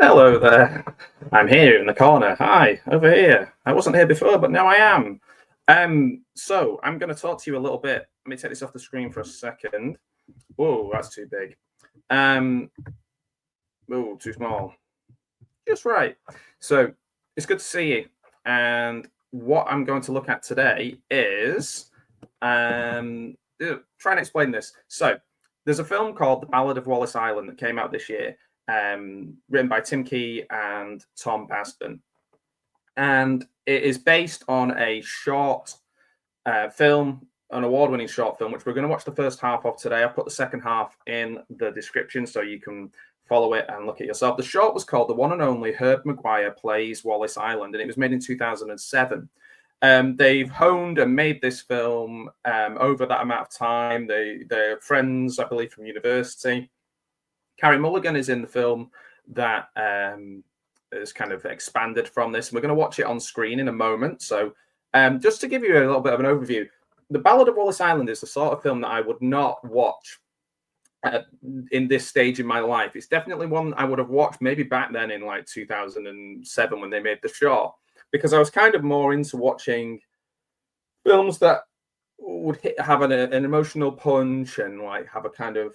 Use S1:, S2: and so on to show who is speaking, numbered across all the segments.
S1: Hello there. I'm here in the corner. Hi, over here. I wasn't here before, but now I am. So I'm going to talk to you a little bit. Let me take this off the screen for a second. Whoa, that's too big. Oh, too small. Just right. So it's good to see you. And what I'm going to look at today is try and explain this. So there's a film called The Ballad of Wallis Island that came out this year, written by Tim Key and Tom Basden. And it is based on a short film, an award-winning short film, which we're going to watch the first half of today. I've put the second half in the description so you can follow it and look at yourself. The short was called The One and Only Herb Maguire Plays Wallis Island, and it was made in 2007. They've honed and made this film over that amount of time. They're friends, I believe, from university. Carey Mulligan is in the film that is kind of expanded from this. We're going to watch it on screen in a moment. So just to give you a little bit of an overview, The Ballad of Wallis Island is the sort of film that I would not watch in this stage in my life. It's definitely one I would have watched maybe back then in like 2007 when they made the short, because I was kind of more into watching films that would have an emotional punch and like have a kind of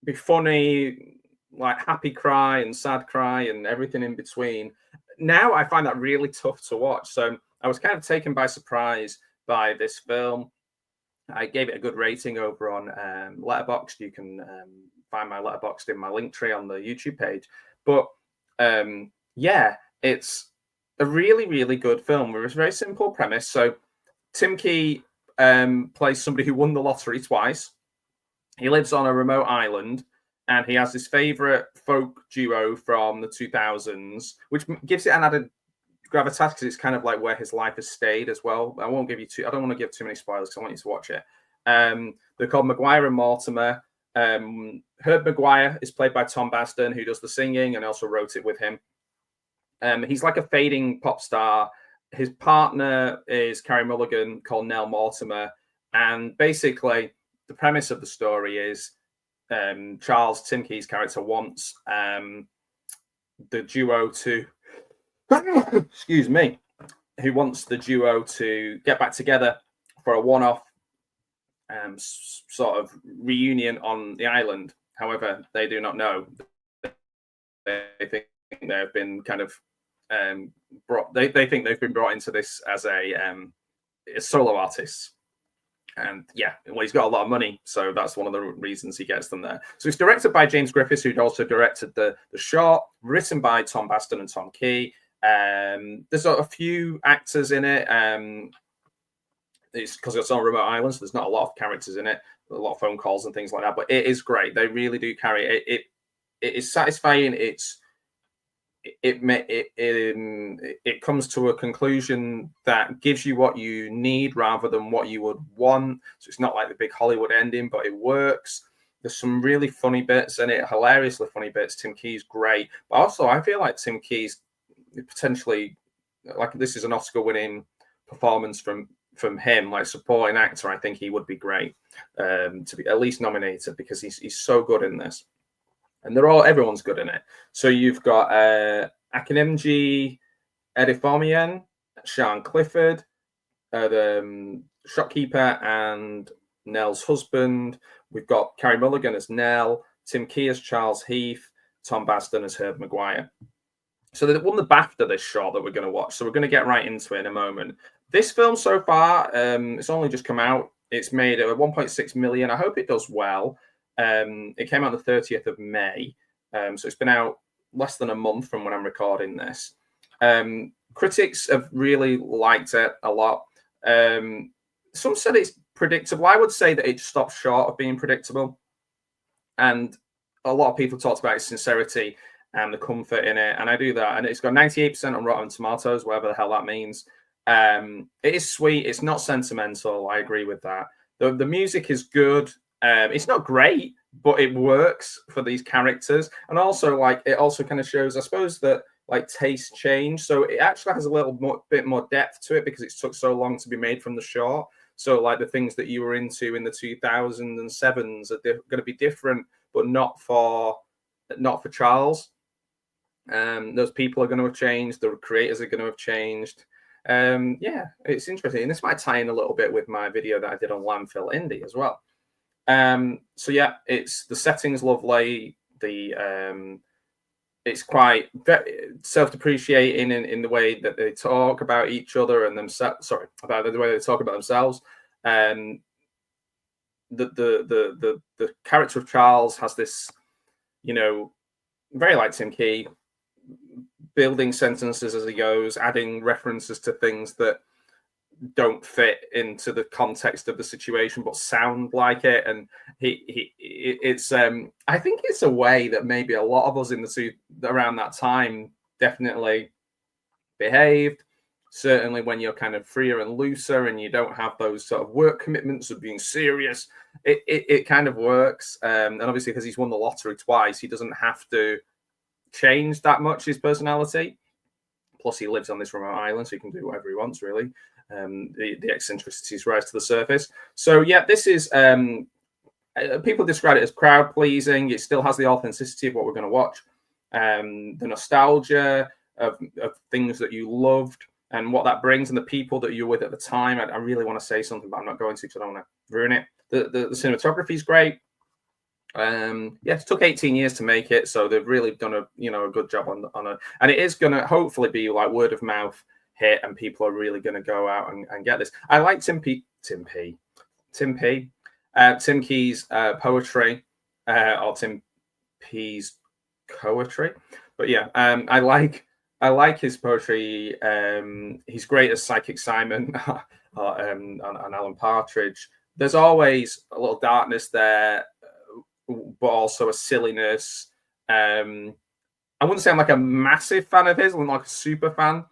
S1: be funny, like happy cry and sad cry and everything in between. Now I find that really tough to watch. So I was kind of taken by surprise by this film. I gave it a good rating over on Letterboxd. You can find my Letterboxd in my link tree on the YouTube page. But yeah, it's a really, really good film with a very simple premise. So Tim Key plays somebody who won the lottery twice. He lives on a remote island, and he has his favorite folk duo from the 2000s, which gives it an added gravitas because it's kind of like where his life has stayed as well. I don't want to give too many spoilers because I want you to watch it. They're called Maguire and Mortimer. Herb Maguire is played by Tom Basden, who does the singing and also wrote it with him. He's like a fading pop star. His partner is Carey Mulligan, called Nell Mortimer. And basically, the premise of the story is Charles, Tim Key's character, wants the duo to excuse me, who wants the duo to get back together for a one-off sort of reunion on the island. However, they do not know. They think they've been kind of brought. They think they've been brought into this as a solo artist. And yeah, well, he's got a lot of money, so that's one of the reasons he gets them there. So it's directed by James Griffiths, who'd also directed the short, written by Tom Basden and Tom Key. There's a few actors in it. It's because it's on a remote island, so there's not a lot of characters in it, a lot of phone calls and things like that. But it is great. They really do carry it. It is satisfying. It comes to a conclusion that gives you what you need rather than what you would want. So it's not like the big Hollywood ending, but it works. There's some really funny bits in it, hilariously funny bits. Tim Key's great, but also I feel like Tim Key's potentially, like, this is an Oscar-winning performance from him, like supporting actor. I think he would be great to be at least nominated because he's so good in this. And everyone's good in it. So you've got Akinemji Ediformien, Sian Clifford, the shopkeeper and Nell's husband. We've got Carey Mulligan as Nell, Tim Key as Charles Heath, Tom Basden as Herb Maguire. So they won the BAFTA, this short that we're going to watch. So we're going to get right into it in a moment. This film so far, it's only just come out. It's made 1.6 million. I hope it does well. It came out the 30th of May, so it's been out less than a month from when I'm recording this. Critics have really liked it a lot. Some said it's predictable. I would say that it stops short of being predictable. And a lot of people talked about its sincerity and the comfort in it, and I do that. And it's got 98% on Rotten Tomatoes, whatever the hell that means. It is sweet. It's not sentimental. I agree with that. The music is good. It's not great, but it works for these characters. And also, like, it also kind of shows, I suppose, that like tastes change. So it actually has a bit more depth to it because it took so long to be made from the short. So like the things that you were into in the 2007s are going to be different, but not for Charles. Those people are going to have changed. The creators are going to have changed. Yeah, it's interesting. And this might tie in a little bit with my video that I did on landfill indie as well. So yeah, it's the setting's lovely. It's quite self-depreciating in the way that they talk about each other and themselves. Sorry, about the way they talk about themselves. The character of Charles has this, very like Tim Key, building sentences as he goes, adding references to things that don't fit into the context of the situation but sound like it. And it's I think it's a way that maybe a lot of us in the suit around that time definitely behaved. Certainly when you're kind of freer and looser and you don't have those sort of work commitments of being serious, it kind of works. And obviously because he's won the lottery twice, he doesn't have to change that much his personality. Plus he lives on this remote island, so he can do whatever he wants, really. The eccentricities rise to the surface. So yeah, this is people describe it as crowd pleasing. It still has the authenticity of what we're going to watch, the nostalgia of things that you loved and what that brings, and the people that you're with at the time. I really want to say something, but I'm not going to because I don't want to ruin it. The cinematography is great. Yeah, it took 18 years to make it, so they've really done a good job on it, and it is going to hopefully be like word of mouth hit, and people are really going to go out and get this. I like Tim Key's poetry, or Tim P's poetry, but yeah, I like his poetry. He's great as Psychic Simon on Alan Partridge. There's always a little darkness there, but also a silliness. I wouldn't say I'm like a massive fan of his. I'm like a super fan,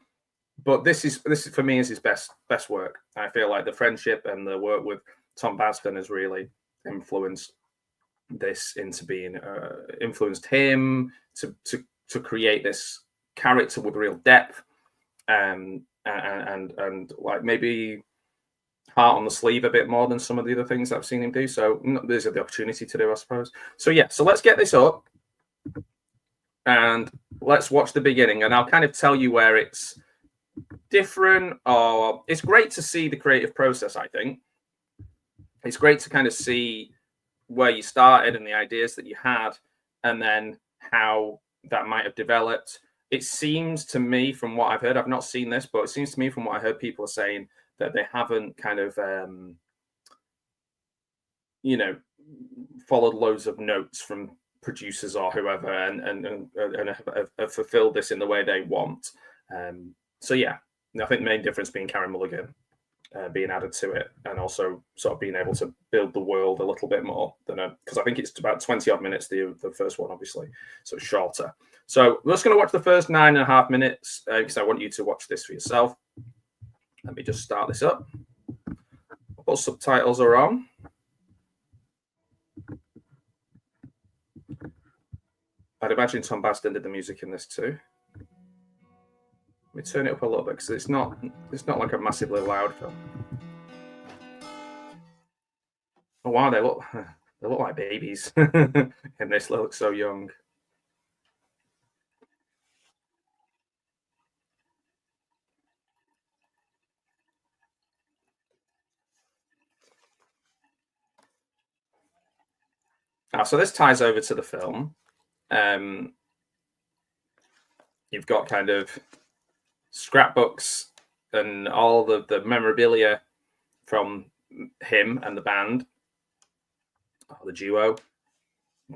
S1: but this is for me is his best work. I feel like the friendship and the work with Tom Basden has really influenced this into being influenced him to create this character with real depth, and like maybe heart on the sleeve a bit more than some of the other things I've seen him do. So these are the opportunity to do, I suppose. So yeah, so let's get this up and let's watch the beginning, and I'll kind of tell you where it's different, or it's great to see the creative process. I think it's great to kind of see where you started and the ideas that you had, and then how that might have developed. It seems to me, from what I've heard, I've not seen this, but it seems to me from what I heard people are saying that they haven't kind of, followed loads of notes from producers or whoever, and have fulfilled this in the way they want. So yeah, I think the main difference being Carey Mulligan being added to it, and also sort of being able to build the world a little bit more than because I think it's about 20 odd minutes, the first one, obviously, so it's shorter. So we're just going to watch the first 9.5 minutes because I want you to watch this for yourself. Let me just start this up. What subtitles are on? I'd imagine Tom Basden did the music in this too. Let me turn it up a little bit because it's not like a massively loud film. Oh wow, they look like babies, and this looks so young. So this ties over to the film. You've got kind of scrapbooks and all the memorabilia from him and the band, the duo,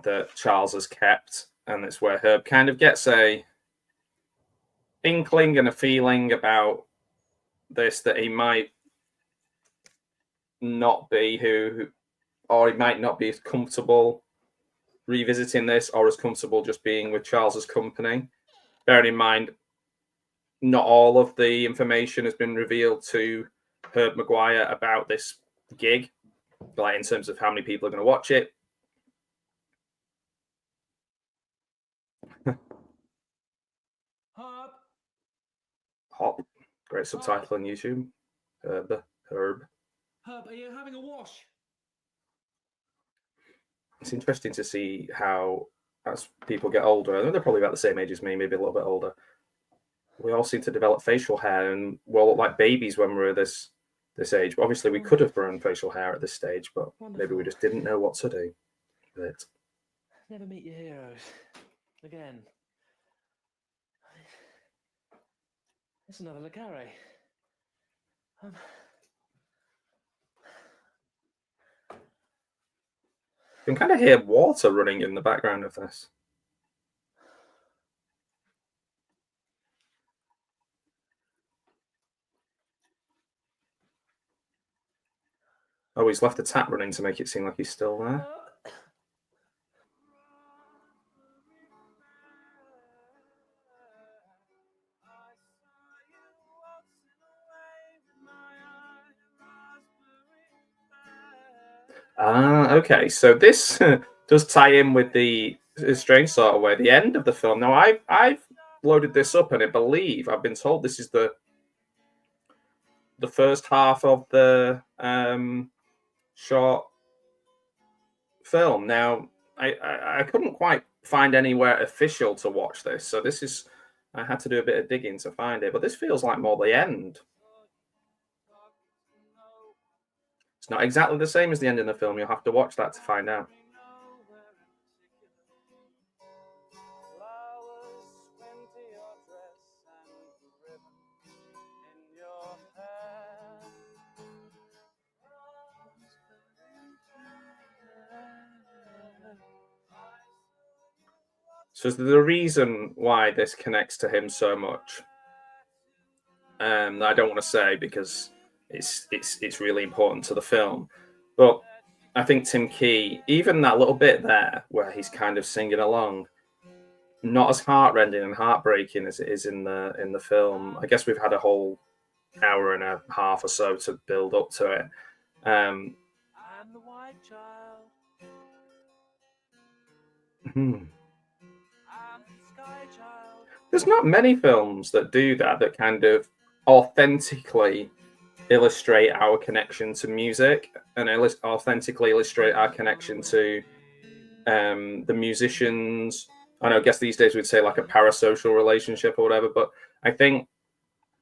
S1: that Charles has kept, and it's where Herb kind of gets a inkling and a feeling about this, that he might not be or he might not be as comfortable revisiting this, or as comfortable just being with Charles's company. Bearing in mind, not all of the information has been revealed to Herb Maguire about this gig, like in terms of how many people are going to watch it. Hop, great subtitle on YouTube. Herb.
S2: Herb, are you having a wash?
S1: It's interesting to see how as people get older, I think they're probably about the same age as me, maybe a little bit older. We all seem to develop facial hair, and we'll look like babies when we're this age. But obviously, we could have grown facial hair at this stage, but maybe we just didn't know what to do with it.
S2: Never meet your heroes again. It's another Le Carey.
S1: You can kind of hear water running in the background of this. Oh, he's left the tap running to make it seem like he's still there. Okay. So this does tie in with the strange sort of way, the end of the film. Now, I've loaded this up, and I believe I've been told this is the first half of the short film. Now, I couldn't quite find anywhere official to watch this, so this is I had to do a bit of digging to find it. But this feels like more the end. It's not exactly the same as the end in the film. You'll have to watch that to find out. So the reason why this connects to him so much, I don't want to say because it's really important to the film, but I think Tim Key, even that little bit there where he's kind of singing along, not as heartrending and heartbreaking as it is in the film. I guess we've had a whole hour and a half or so to build up to it.
S2: I'm the white child.
S1: There's not many films that do that kind of authentically illustrate our connection to music and authentically illustrate our connection to the musicians. I guess these days we'd say like a parasocial relationship or whatever, but I think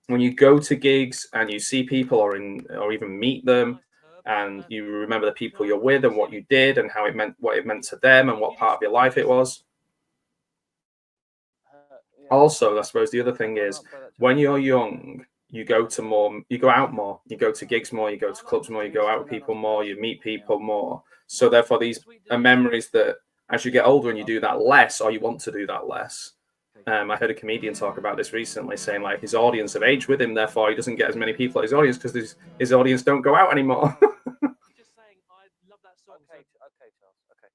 S1: when you go to gigs and you see people or even meet them, and you remember the people you're with and what you did and what it meant to them and what part of your life it was. Also, I suppose the other thing is when you're young, you go out more, you go to gigs more, you go to clubs more, you go out with people more, you meet people more. So therefore, these are memories that as you get older and you do that less, or you want to do that less. I heard a comedian talk about this recently, saying like his audience have aged with him, therefore he doesn't get as many people at his audience because his audience don't go out anymore.
S2: Just saying, I love that song.
S3: Okay, Charles. Okay.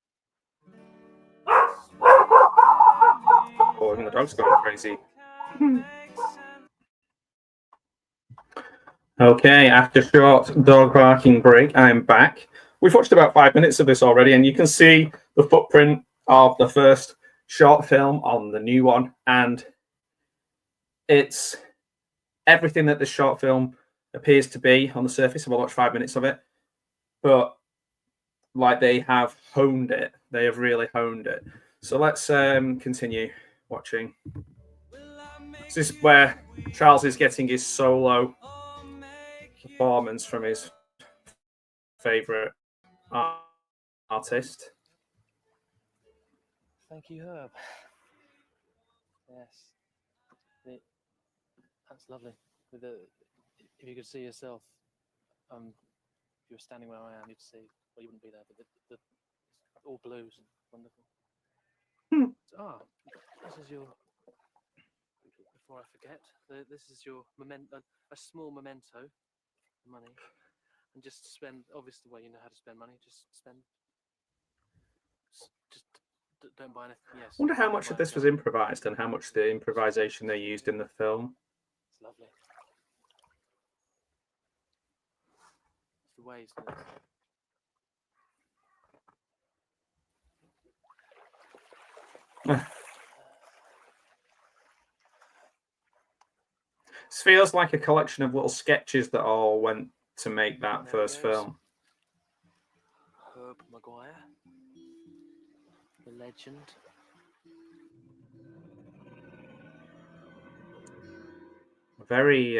S1: Oh, even the dog's going crazy. Okay, after short dog barking break, I'm back. We've watched about 5 minutes of this already, and you can see the footprint of the first short film on the new one, and it's everything that the short film appears to be on the surface. I've watched 5 minutes of it, but like they have honed it. They have really honed it. So let's continue watching. This is where Charles is getting his solo performance from his favorite artist.
S2: Thank you, Herb. Yes, that's lovely. If you could see yourself, if you were standing where I am, you'd see. Well, you wouldn't be there, but the all blues and wonderful. This is your. Before I forget, this is your memento, a small memento, money, and just spend. Obviously, the way you know how to spend money, just spend. Just don't buy anything. Yes.
S1: I wonder how much of this was improvised and how much the improvisation they used in the film.
S2: It's lovely. It's the ways.
S1: This feels like a collection of little sketches that all went to make that first film.
S2: Herb Maguire, the legend.
S1: very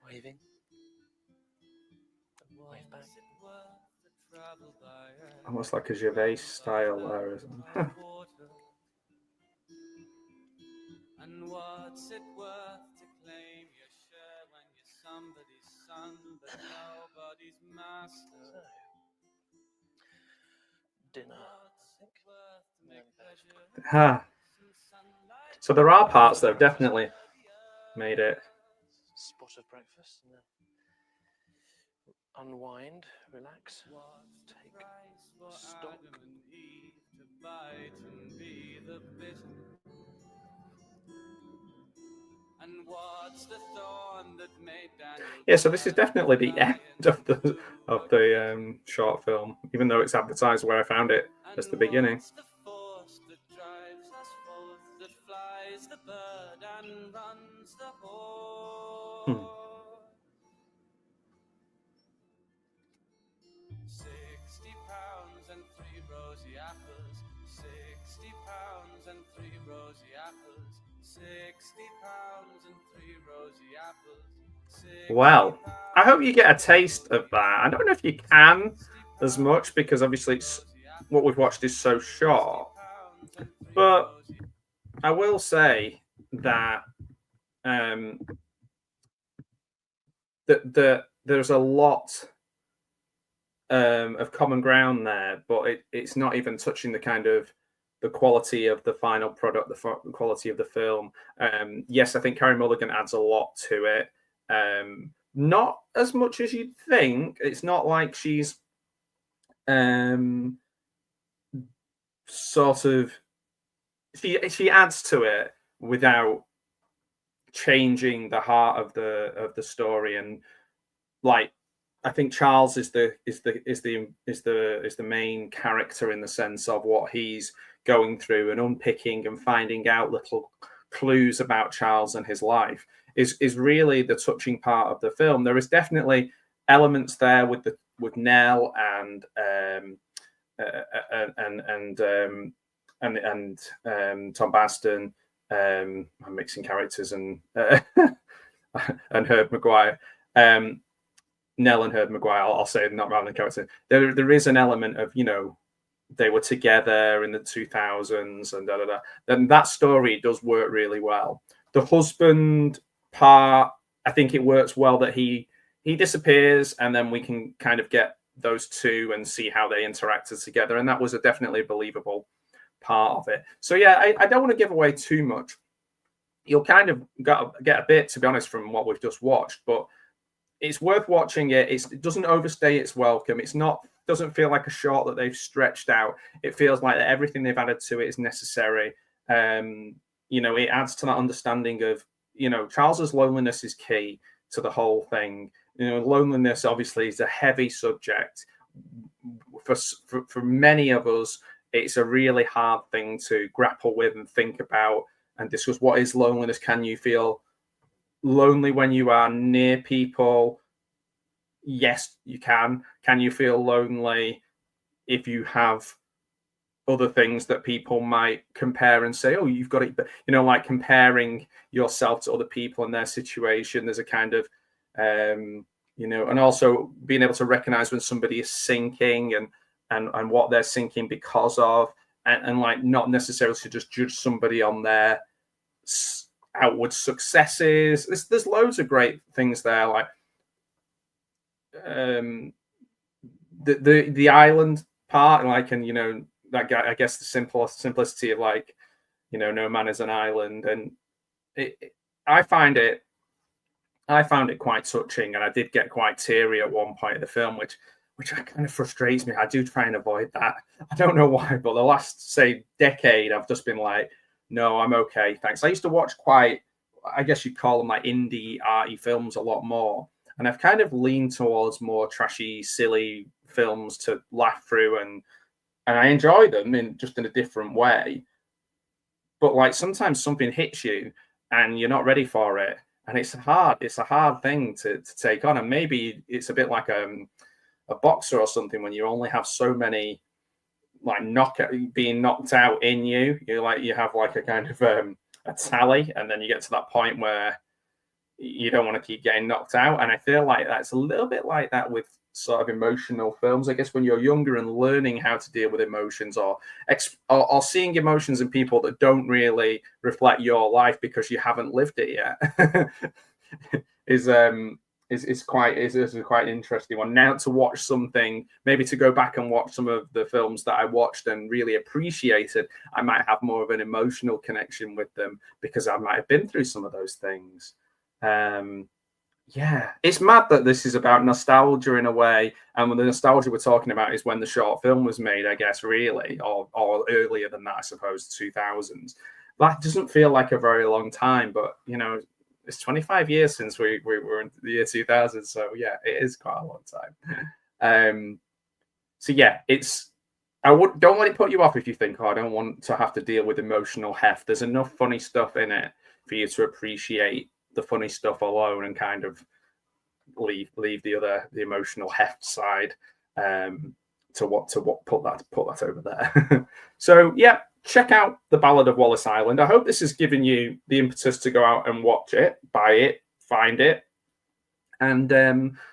S2: Waving. Wave back.
S1: almost like a Gervais style there, isn't it?
S3: And what's it worth to claim your share when you're somebody's son but nobody's master?
S2: Dinner.
S1: So there are parts that have definitely made it.
S2: Spot of breakfast. And then unwind, relax, take stock.
S3: And what's the thorn that made Daniel?
S1: Yeah, so this is definitely the end of the short film, even though it's advertised where I found it as the beginning.
S3: What's the force that drives us forth, that flies the bird and runs the horse? 60 pounds and 3 rosy apples. 60 pounds and 3 rosy apples. 60 pounds and 3 rosy apples.
S1: Well, I hope you get a taste of that. I don't know if you can as much because obviously it's what we've watched is so short. But I will say that that there's a lot of common ground there, but it's not even touching the kind of the quality of the final product, the quality of the film. Yes, I think Carey Mulligan adds a lot to it. Not as much as you'd think. It's not like she's sort of she adds to it without changing the heart of the story. And like I think Charles is the main character in the sense of what he's going through and unpicking and finding out little clues about Charles and his life is really the touching part of the film. There is definitely elements there with Nell and Tom Baston. I'm mixing characters and and Herb Maguire. Nell and Herb Maguire. I'll say not rather than character. There is an element of they were together in the 2000s and Then that story does work really well. The husband part, I think it works well that he disappears and then we can kind of get those two and see how they interacted together, and that was a definitely believable part of it. So yeah, I don't want to give away too much. You'll kind of get a bit, to be honest, from what we've just watched, but it's worth watching it. It doesn't overstay its welcome. Doesn't feel like a short that they've stretched out. It feels like that everything they've added to it is necessary. It adds to that understanding of Charles's loneliness is key to the whole thing. Loneliness obviously is a heavy subject for many of us. It's a really hard thing to grapple with and think about and discuss. What is loneliness? Can you feel lonely when you are near people? Yes, you can. Can you feel lonely if you have other things that people might compare and say, oh, you've got it, like comparing yourself to other people and their situation. There's a kind of, and also being able to recognize when somebody is sinking and what they're sinking because of, and like not necessarily to just judge somebody on their outward successes. There's loads of great things there, like the island part, like, and that guy, I guess the simplicity of like, no man is an island, and I found it quite touching, and I did get quite teary at one point of the film, which kind of frustrates me. I do try and avoid that. I don't know why, but the last, say, decade, I've just been like, no, I'm okay, thanks. I used to watch quite, I guess you'd call them like indie arty films a lot more. And I've kind of leaned towards more trashy, silly films to laugh through, and I enjoy them in a different way. But like sometimes something hits you and you're not ready for it. And it's a hard thing to take on. And maybe it's a bit like a boxer or something when you only have so many like being knocked out in you. You have like a kind of a tally, and then you get to that point where you don't want to keep getting knocked out. And I feel like that's a little bit like that with sort of emotional films. I guess when you're younger and learning how to deal with emotions, or seeing emotions in people that don't really reflect your life because you haven't lived it yet, is quite an interesting one. Now to watch something, maybe to go back and watch some of the films that I watched and really appreciated, I might have more of an emotional connection with them because I might have been through some of those things. Yeah, it's mad that this is about nostalgia in a way, and when the nostalgia we're talking about is when the short film was made, I guess, really, or earlier than that, I suppose, 2000s. That doesn't feel like a very long time, but you know, it's 25 years since we were in the year 2000, so yeah, it is quite a long time. So yeah, don't let it put you off if you think, oh, I don't want to have to deal with emotional heft. There's enough funny stuff in it for you to appreciate the funny stuff alone and kind of leave the emotional heft side to put that over there. So yeah, check out The Ballad of Wallis Island. I hope this has given you the impetus to go out and watch it, buy it, find it, and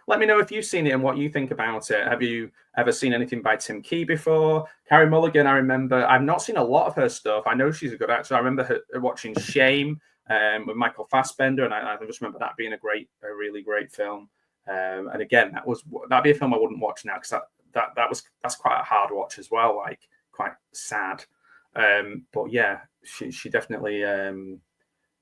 S1: let me know if you've seen it and what you think about it. Have you ever seen anything by Tim Key before? Carey Mulligan, I remember, I've not seen a lot of her stuff. I know she's a good actor. I remember her watching Shame with Michael Fassbender, and I just remember that being a really great film. And again, that'd be a film I wouldn't watch now because that's quite a hard watch as well, like quite sad. But yeah, she definitely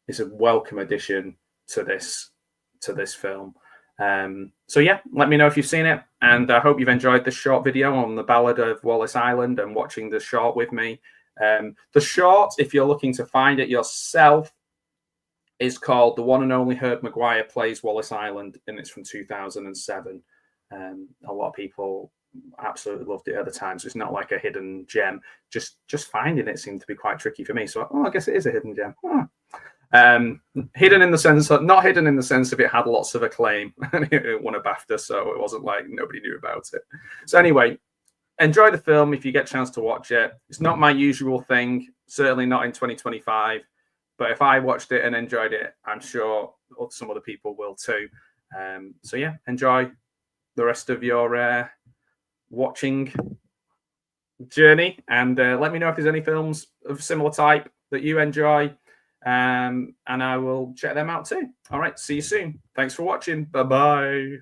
S1: is a welcome addition to this film. So yeah, let me know if you've seen it, and I hope you've enjoyed this short video on The Ballad of Wallis Island and watching the short with me. The short, if you're looking to find it yourself, is called The One and Only Herb Maguire Plays Wallis Island, and it's from 2007. A lot of people absolutely loved it at the time, so it's not like a hidden gem. Just finding it seemed to be quite tricky for me. So I guess it is a hidden gem. Hidden in the sense of, not hidden in the sense of it had lots of acclaim and it won a BAFTA, so it wasn't like nobody knew about it. So anyway, enjoy the film if you get a chance to watch it. It's not my usual thing, certainly not in 2025. But if I watched it and enjoyed it, I'm sure some other people will too. So yeah, enjoy the rest of your watching journey, and let me know if there's any films of similar type that you enjoy, and I will check them out too. All right, see you soon. Thanks for watching. Bye-bye.